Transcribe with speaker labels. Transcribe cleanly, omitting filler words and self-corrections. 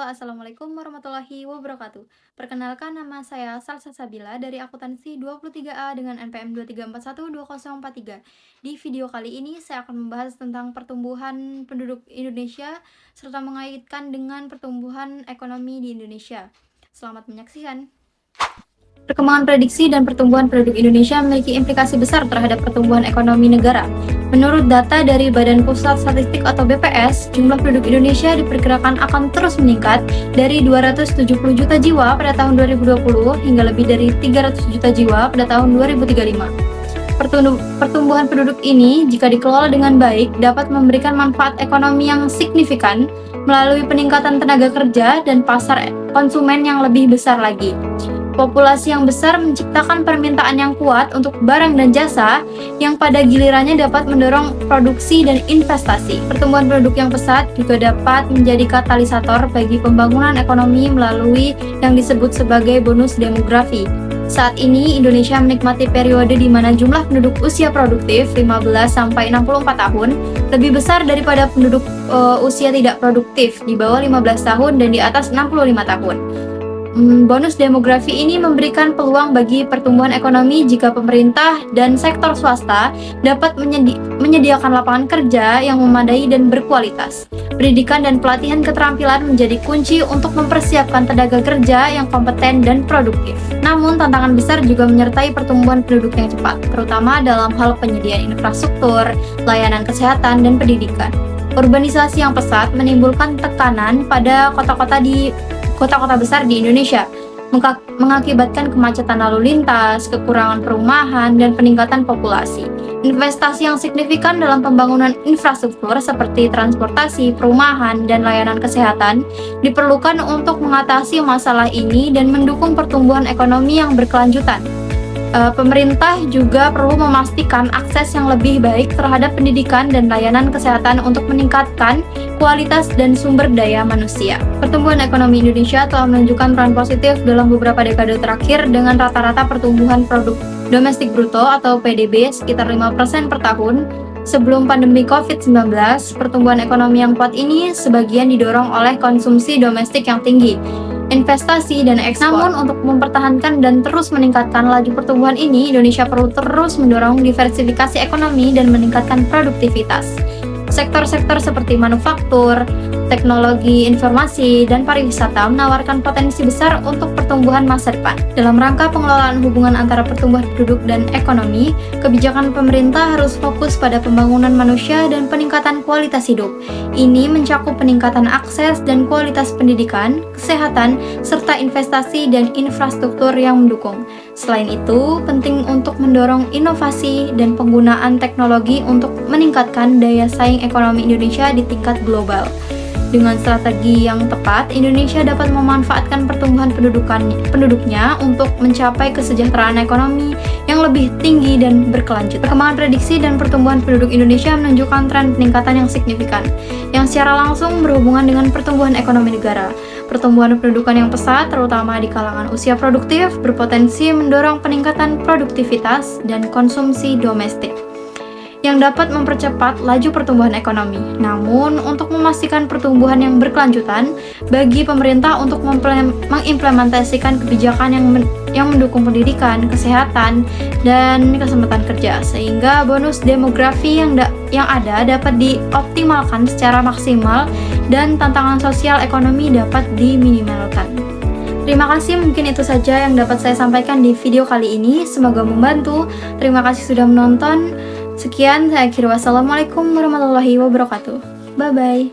Speaker 1: Assalamualaikum warahmatullahi wabarakatuh. Perkenalkan nama saya Salsa Sabila dari akuntansi 23A dengan NPM 23412043. Di video kali ini saya akan membahas tentang pertumbuhan penduduk Indonesia serta mengaitkan dengan pertumbuhan ekonomi di Indonesia. Selamat menyaksikan. Perkembangan prediksi dan pertumbuhan penduduk Indonesia memiliki implikasi besar terhadap pertumbuhan ekonomi negara. Menurut data dari Badan Pusat Statistik atau BPS, jumlah penduduk Indonesia diperkirakan akan terus meningkat dari 270 juta jiwa pada tahun 2020 hingga lebih dari 300 juta jiwa pada tahun 2035. Pertumbuhan penduduk ini, jika dikelola dengan baik, dapat memberikan manfaat ekonomi yang signifikan melalui peningkatan tenaga kerja dan pasar konsumen yang lebih besar lagi. Populasi yang besar menciptakan permintaan yang kuat untuk barang dan jasa yang pada gilirannya dapat mendorong produksi dan investasi. Pertumbuhan penduduk yang pesat juga dapat menjadi katalisator bagi pembangunan ekonomi melalui yang disebut sebagai bonus demografi. Saat ini Indonesia menikmati periode di mana jumlah penduduk usia produktif 15-64 tahun lebih besar daripada penduduk usia tidak produktif di bawah 15 tahun dan di atas 65 tahun. Bonus demografi ini memberikan peluang bagi pertumbuhan ekonomi jika pemerintah dan sektor swasta dapat menyediakan lapangan kerja yang memadai dan berkualitas. Pendidikan dan pelatihan keterampilan menjadi kunci untuk mempersiapkan tenaga kerja yang kompeten dan produktif. Namun, tantangan besar juga menyertai pertumbuhan penduduk yang cepat, terutama dalam hal penyediaan infrastruktur, layanan kesehatan, dan pendidikan. Urbanisasi yang pesat menimbulkan tekanan pada kota-kota besar di Indonesia, mengakibatkan kemacetan lalu lintas, kekurangan perumahan, dan peningkatan populasi. Investasi yang signifikan dalam pembangunan infrastruktur seperti transportasi, perumahan, dan layanan kesehatan diperlukan untuk mengatasi masalah ini dan mendukung pertumbuhan ekonomi yang berkelanjutan. Pemerintah juga perlu memastikan akses yang lebih baik terhadap pendidikan dan layanan kesehatan untuk meningkatkan kualitas dan sumber daya manusia. Pertumbuhan ekonomi Indonesia telah menunjukkan peran positif dalam beberapa dekade terakhir dengan rata-rata pertumbuhan produk domestik bruto atau PDB sekitar 5% per tahun. Sebelum pandemi COVID-19, pertumbuhan ekonomi yang kuat ini sebagian didorong oleh konsumsi domestik yang tinggi, investasi dan ekspor. Namun untuk mempertahankan dan terus meningkatkan laju pertumbuhan ini, Indonesia perlu terus mendorong diversifikasi ekonomi dan meningkatkan produktivitas. Sektor-sektor seperti manufaktur, teknologi informasi, dan pariwisata menawarkan potensi besar untuk pertumbuhan masa depan. Dalam rangka pengelolaan hubungan antara pertumbuhan penduduk dan ekonomi, kebijakan pemerintah harus fokus pada pembangunan manusia dan peningkatan kualitas hidup. Ini mencakup peningkatan akses dan kualitas pendidikan, kesehatan, serta investasi dan infrastruktur yang mendukung. Selain itu, penting untuk mendorong inovasi dan penggunaan teknologi untuk meningkatkan daya saing ekonomi Indonesia di tingkat global. Dengan strategi yang tepat, Indonesia dapat memanfaatkan pertumbuhan penduduknya untuk mencapai kesejahteraan ekonomi yang lebih tinggi dan berkelanjutan. Perkembangan prediksi dan pertumbuhan penduduk Indonesia menunjukkan tren peningkatan yang signifikan, yang secara langsung berhubungan dengan pertumbuhan ekonomi negara. Pertumbuhan pendudukan yang pesat, terutama di kalangan usia produktif, berpotensi mendorong peningkatan produktivitas dan konsumsi domestik yang dapat mempercepat laju pertumbuhan ekonomi. Namun, untuk memastikan pertumbuhan yang berkelanjutan, bagi pemerintah untuk mengimplementasikan kebijakan yang mendukung pendidikan, kesehatan, dan kesempatan kerja, sehingga bonus demografi yang ada dapat dioptimalkan secara maksimal dan tantangan sosial ekonomi dapat diminimalkan. Terima kasih, mungkin itu saja yang dapat saya sampaikan di video kali ini. Semoga membantu. Terima kasih sudah menonton. Sekian, saya akhiri. Wassalamualaikum warahmatullahi wabarakatuh. Bye-bye.